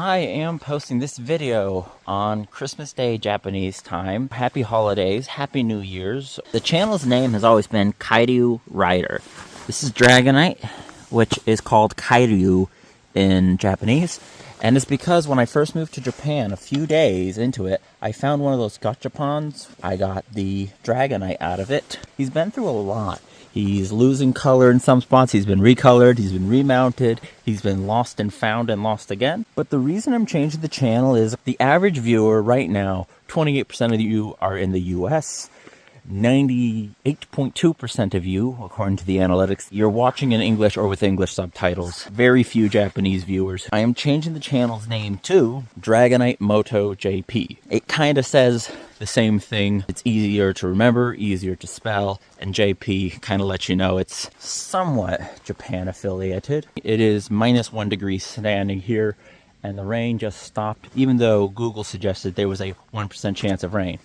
I am posting this video on Christmas Day Japanese time. Happy holidays, happy New Year's. The channel's name has always been Kairyu Rider. This is Dragonite, which is called Kairyu in Japanese. And it's because when I first moved to Japan, a few days into it, I found one of those gachapons. I got the Dragonite out of it. He's been through a lot. He's losing color in some spots, he's been recolored, he's been remounted, he's been lost and found and lost again. But the reason I'm changing the channel is the average viewer right now, 28% of you are in the US, 98.2% of you, according to the analytics, you're watching in English or with English subtitles. Very few Japanese viewers. I am changing the channel's name to Dragonite Moto JP. It kind of says the same thing. It's easier to remember, easier to spell, and JP kind of lets you know it's somewhat Japan affiliated. It is -1 degree standing here, and the rain just stopped, even though Google suggested there was a 1% chance of rain.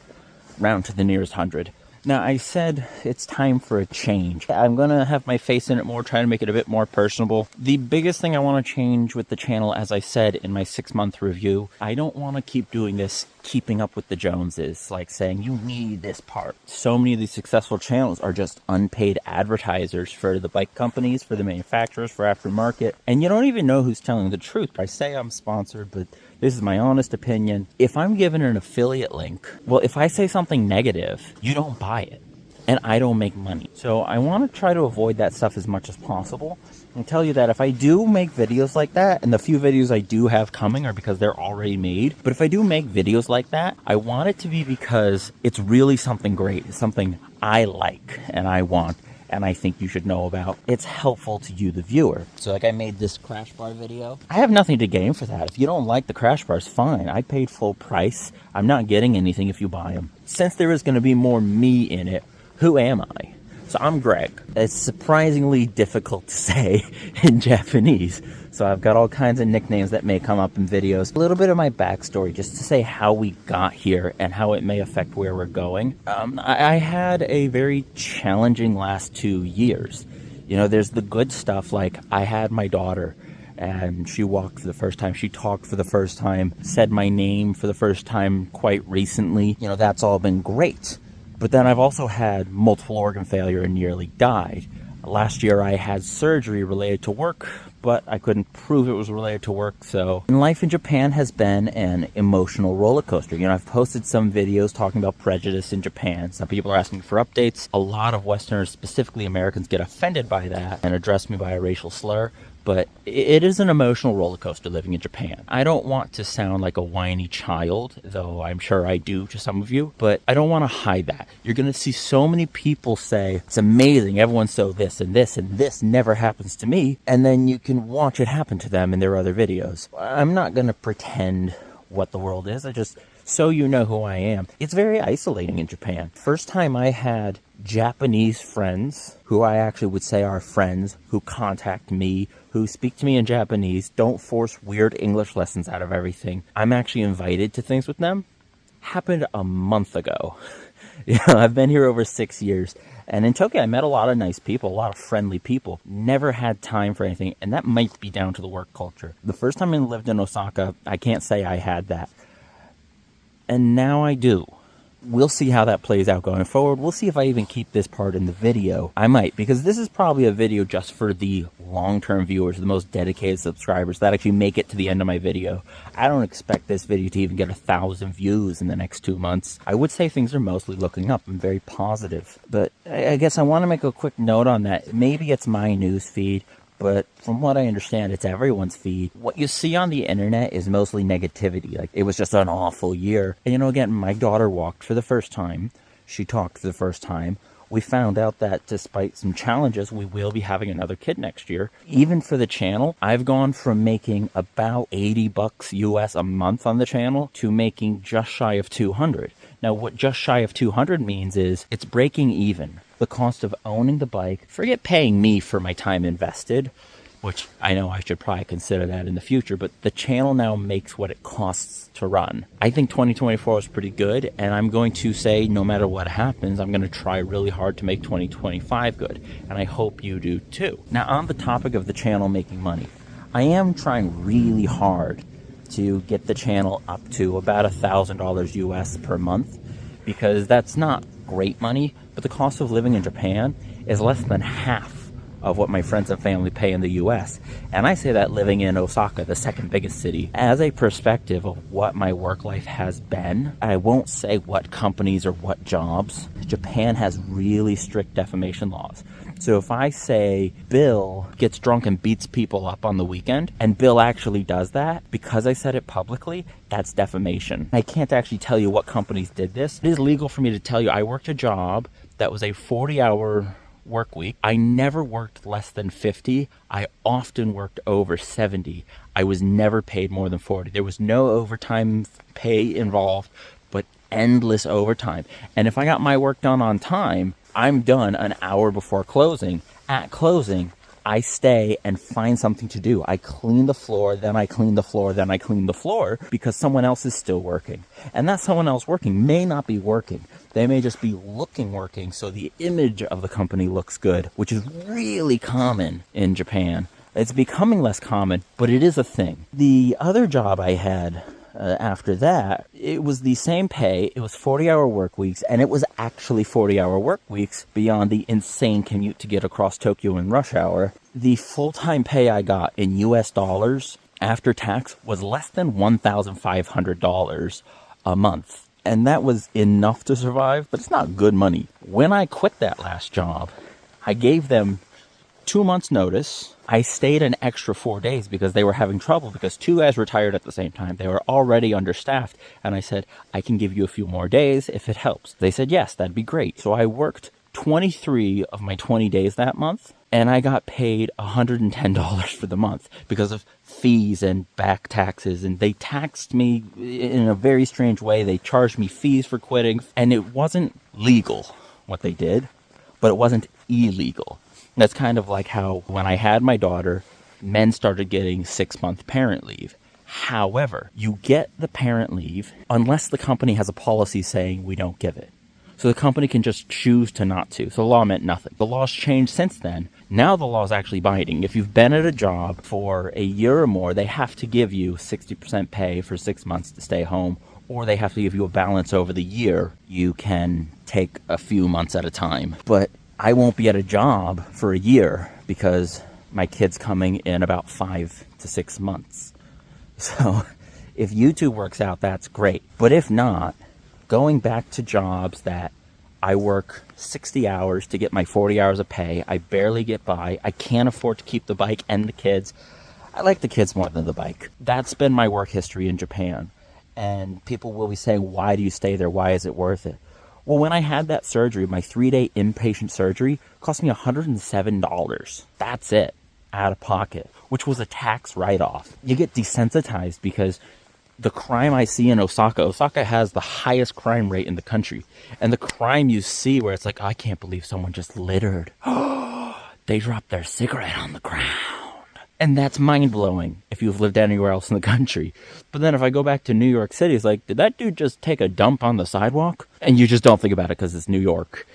Round to the nearest 100. Now, I said it's time for a change. I'm going to have my face in it more, try to make it a bit more personable. The biggest thing I want to change with the channel, as I said in my 6-month review, I don't want to keep doing this keeping up with the Joneses, like saying you need this part. So many of these successful channels are just unpaid advertisers for the bike companies, for the manufacturers, for aftermarket, and you don't even know who's telling the truth. I say I'm sponsored, but this is my honest opinion. If I'm given an affiliate link, well, if I say something negative, you don't buy it, and I don't make money. So I want to try to avoid that stuff as much as possible, and tell you that if I do make videos like that, and the few videos I do have coming are because they're already made, but if I do make videos like that, I want it to be because it's really something great. It's something I like and I want, and I think you should know about. It's helpful to you, the viewer. So like I made this crash bar video. I have nothing to gain for that. If you don't like the crash bars, fine. I paid full price. I'm not getting anything if you buy them. Since there is going to be more me in it, who am I? So I'm Greg. It's surprisingly difficult to say in Japanese. So I've got all kinds of nicknames that may come up in videos. A little bit of my backstory just to say how we got here and how it may affect where we're going. I had a very challenging last 2 years. You know, there's the good stuff, like I had my daughter and she walked for the first time, she talked for the first time, said my name for the first time quite recently. You know, that's all been great. But then I've also had multiple organ failure and nearly died. Last year I had surgery related to work, but I couldn't prove it was related to work, so... And life in Japan has been an emotional roller coaster. You know, I've posted some videos talking about prejudice in Japan. Some people are asking for updates. A lot of Westerners, specifically Americans, get offended by that and address me by a racial slur. But it is an emotional roller coaster living in Japan. I don't want to sound like a whiny child, though I'm sure I do to some of you, but I don't want to hide that. You're going to see so many people say, it's amazing, everyone's so this and this, and this never happens to me, and then you can watch it happen to them in their other videos. I'm not going to pretend what the world is, so you know who I am. It's very isolating in Japan. First time I had Japanese friends, who I actually would say are friends, who contact me, who speak to me in Japanese, don't force weird English lessons out of everything. I'm actually invited to things with them. Happened a month ago. You know, I've been here over 6 years. And in Tokyo, I met a lot of nice people, a lot of friendly people. Never had time for anything, and that might be down to the work culture. The first time I lived in Osaka, I can't say I had that. And now I do. We'll see how that plays out going forward. We'll see if I even keep this part in the video. I might, because this is probably a video just for the long-term viewers, the most dedicated subscribers that actually make it to the end of my video. I don't expect this video to even get 1,000 views in the next 2 months. I would say things are mostly looking up. I'm very positive. But I guess I want to make a quick note on that. Maybe it's my news feed, but from what I understand, it's everyone's feed. What you see on the internet is mostly negativity. Like, it was just an awful year. And, you know, again, my daughter walked for the first time. She talked for the first time. We found out that despite some challenges, we will be having another kid next year. Even for the channel, I've gone from making about $80 US a month on the channel to making just shy of 200. Now, what just shy of 200 means is it's breaking even. The cost of owning the bike, forget paying me for my time invested, which I know I should probably consider that in the future, but the channel now makes what it costs to run. I think 2024 is pretty good, and I'm going to say no matter what happens, I'm going to try really hard to make 2025 good, and I hope you do too. Now, on the topic of the channel making money, I am trying really hard to get the channel up to about $1,000 US per month, because that's not great money, but the cost of living in Japan is less than half of what my friends and family pay in the US. And I say that living in Osaka, the second biggest city. As a perspective of what my work life has been, I won't say what companies or what jobs. Japan has really strict defamation laws. So if I say Bill gets drunk and beats people up on the weekend, and Bill actually does that, because I said it publicly, that's defamation. I can't actually tell you what companies did this. It is legal for me to tell you I worked a job that was a 40-hour work week. I never worked less than 50. I often worked over 70. I was never paid more than 40. There was no overtime pay involved, but endless overtime. And if I got my work done on time, I'm done an hour before closing. At closing, I stay and find something to do. I clean the floor, then I clean the floor, then I clean the floor, because someone else is still working. And that someone else working may not be working. They may just be looking working, so the image of the company looks good, which is really common in Japan. It's becoming less common, but it is a thing. The other job I had after that, it was the same pay. It was 40-hour work weeks, and it was actually 40-hour work weeks beyond the insane commute to get across Tokyo in rush hour. The full-time pay I got in US dollars after tax was less than $1,500 a month. And that was enough to survive, but it's not good money. When I quit that last job, I gave them 2 months notice. I stayed an extra 4 days because they were having trouble, because 2 guys retired at the same time. They were already understaffed. And I said, I can give you a few more days if it helps. They said, yes, that'd be great. So I worked 23 of my 20 days that month, and I got paid $110 for the month because of fees and back taxes. And they taxed me in a very strange way. They charged me fees for quitting, and it wasn't legal what they did, but it wasn't illegal. That's kind of like how when I had my daughter, men started getting 6-month parent leave. However, you get the parent leave unless the company has a policy saying we don't give it. So the company can just choose to not to. So the law meant nothing. The law's changed since then. Now the law's actually binding. If you've been at a job for a year or more, they have to give you 60% pay for 6 months to stay home, or they have to give you a balance over the year. You can take a few months at a time. But I won't be at a job for a year because my kid's coming in about 5 to 6 months. So if YouTube works out, that's great. But if not, going back to jobs that I work 60 hours to get my 40 hours of pay, I barely get by, I can't afford to keep the bike and the kids. I like the kids more than the bike. That's been my work history in Japan. And people will be saying, why do you stay there? Why is it worth it? Well, when I had that surgery, my 3-day inpatient surgery cost me $107. That's it, out of pocket, which was a tax write-off. You get desensitized because the crime I see in Osaka has the highest crime rate in the country. And the crime you see where it's like, I can't believe someone just littered. They dropped their cigarette on the ground. And that's mind-blowing if you've lived anywhere else in the country. But then if I go back to New York City, it's like, did that dude just take a dump on the sidewalk? And you just don't think about it because it's New York.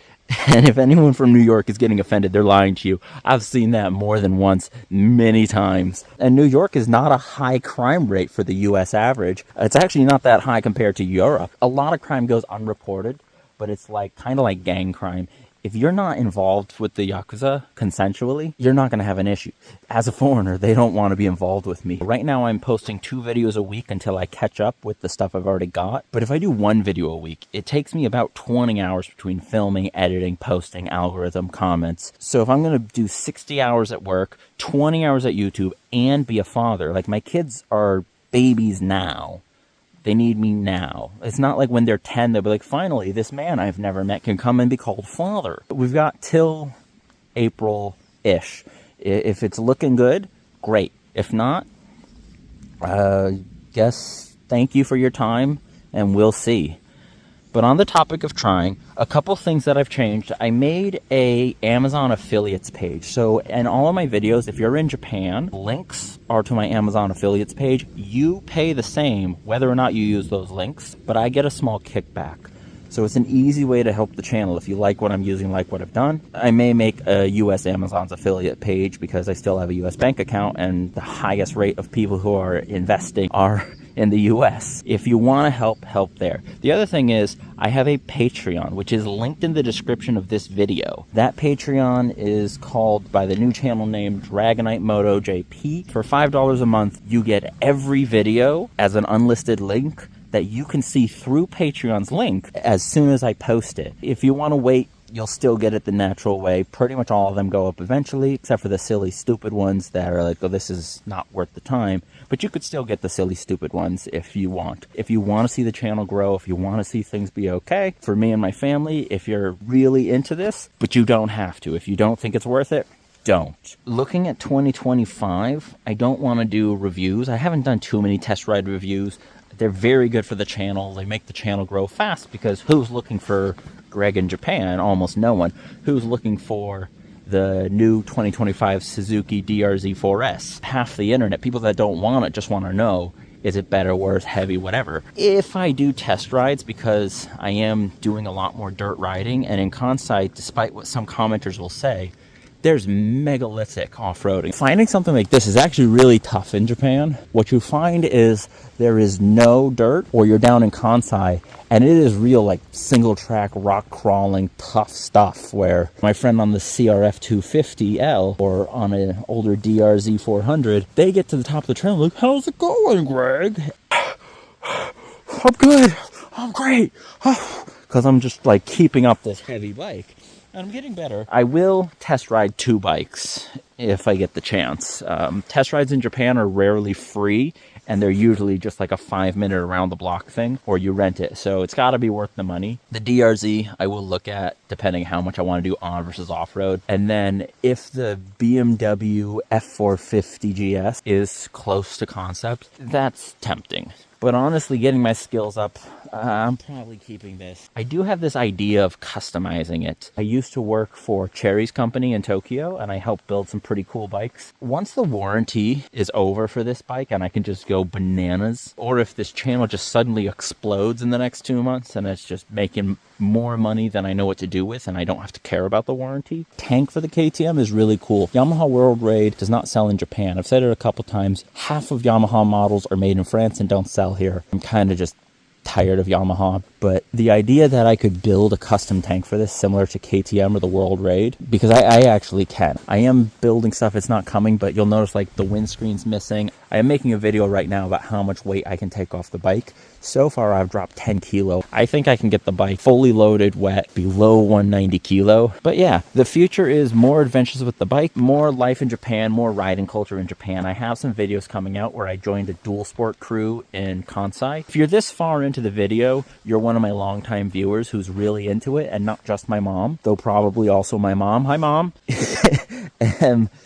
And if anyone from New York is getting offended, they're lying to you. I've seen that more than once, many times. And New York is not a high crime rate for the U.S. average. It's actually not that high compared to Europe. A lot of crime goes unreported, but it's like kind of like gang crime. If you're not involved with the Yakuza consensually, you're not going to have an issue. As a foreigner, they don't want to be involved with me. Right now, I'm posting 2 videos a week until I catch up with the stuff I've already got. But if I do 1 video a week, it takes me about 20 hours between filming, editing, posting, algorithm, comments. So if I'm going to do 60 hours at work, 20 hours at YouTube, and be a father, like my kids are babies now. They need me now. It's not like when they're 10, they'll be like, finally, this man I've never met can come and be called father. We've got till April-ish. If it's looking good, great. If not, guess thank you for your time, and we'll see. But on the topic of trying, a couple things that I've changed. I made a Amazon affiliates page. So in all of my videos, if you're in Japan, links are to my Amazon affiliates page. You pay the same whether or not you use those links, but I get a small kickback. So it's an easy way to help the channel. If you like what I'm using, like what I've done, I may make a US Amazon's affiliate page because I still have a US bank account, and the highest rate of people who are investing are in the US. If you want to help there. The other thing is, I have a Patreon, which is linked in the description of this video. That Patreon is called by the new channel name Dragonite Moto JP. For $5 a month, you get every video as an unlisted link that you can see through Patreon's link as soon as I post it. If you want to wait, you'll still get it the natural way. Pretty much all of them go up eventually, except for the silly, stupid ones that are like, oh, this is not worth the time. But you could still get the silly, stupid ones if you want. If you want to see the channel grow, if you want to see things be okay, for me and my family, if you're really into this, but you don't have to. If you don't think it's worth it, don't. Looking at 2025, I don't want to do reviews. I haven't done too many test ride reviews. They're very good for the channel. They make the channel grow fast because who's looking for Greg in Japan? Almost no one. Who's looking for the new 2025 Suzuki DRZ4S? Half the internet. People that don't want it just want to know, is it better, worse, heavy, whatever. If I do test rides, because I am doing a lot more dirt riding, and in Kansai, despite what some commenters will say, there's megalithic off-roading. Finding something like this is actually really tough in Japan. What you find is there is no dirt, or you're down in Kansai, and it is real, like, single-track, rock-crawling, tough stuff, where my friend on the CRF 250L, or on an older DRZ 400, they get to the top of the trail and like, how's it going, Greg? I'm good. I'm great. Because I'm just, like, keeping up this heavy bike. I'm getting better. I will test ride 2 bikes if I get the chance. Test rides in Japan are rarely free, and they're usually just like a 5-minute around the block thing, or you rent it. So it's got to be worth the money. The DRZ I will look at depending how much I want to do on versus off-road. And then if the BMW F450 GS is close to concept, that's tempting. But honestly, getting my skills up, I'm probably keeping this. I do have this idea of customizing it. I used to work for Cherry's company in Tokyo, and I helped build some pretty cool bikes. Once the warranty is over for this bike and I can just go bananas, or if this channel just suddenly explodes in the next 2 months and it's just making more money than I know what to do with and I don't have to care about the warranty, tank for the KTM is really cool. Yamaha World Raid does not sell in Japan. I've said it a couple times. Half of Yamaha models are made in France and don't sell here. I'm kind of just tired of Yamaha, but the idea that I could build a custom tank for this similar to KTM or the World Raid, because I actually can. I am building stuff. It's not coming, but you'll notice like the windscreen's missing. I am making a video right now about how much weight I can take off the bike. So far, I've dropped 10 kilo. I think I can get the bike fully loaded, wet, below 190 kilo. But yeah, the future is more adventures with the bike, more life in Japan, more riding culture in Japan. I have some videos coming out where I joined a dual sport crew in Kansai. If you're this far into the video, you're one of my longtime viewers who's really into it, and not just my mom, though probably also my mom. Hi, Mom.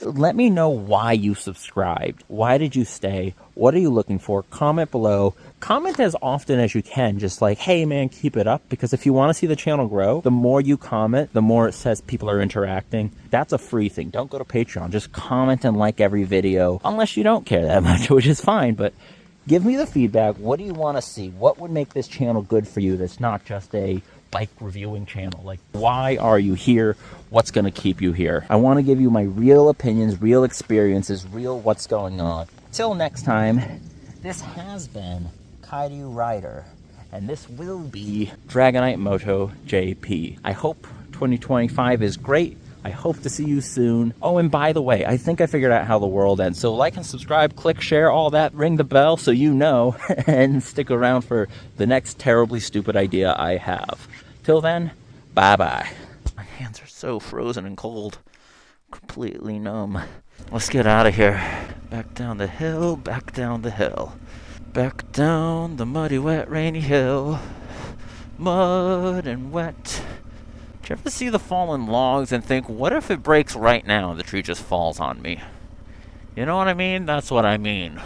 Let me know why you subscribed. Why did you stay? What are you looking for? Comment below. Comment as often as you can. Just like, hey man, keep it up. Because if you want to see the channel grow, the more you comment, the more it says people are interacting. That's a free thing. Don't go to Patreon. Just comment and like every video. Unless you don't care that much, which is fine. But give me the feedback. What do you want to see? What would make this channel good for you that's not just a bike reviewing channel? Like, why are you here? What's going to keep you here? I want to give you my real opinions, real experiences, real what's going on. Till next time, this has been Kaidu Rider, and this will be Dragonite Moto JP. I hope 2025 is great. I hope to see you soon. Oh, and by the way, I think I figured out how the world ends. So like and subscribe, click, share, all that, ring the bell so you know, and stick around for the next terribly stupid idea I have. Till then, bye-bye. My hands are so frozen and cold. Completely numb. Let's get out of here. Back down the hill, back down the hill. Back down the muddy, wet, rainy hill. Mud and wet. Do you ever see the fallen logs and think, what if it breaks right now and the tree just falls on me? You know what I mean? That's what I mean.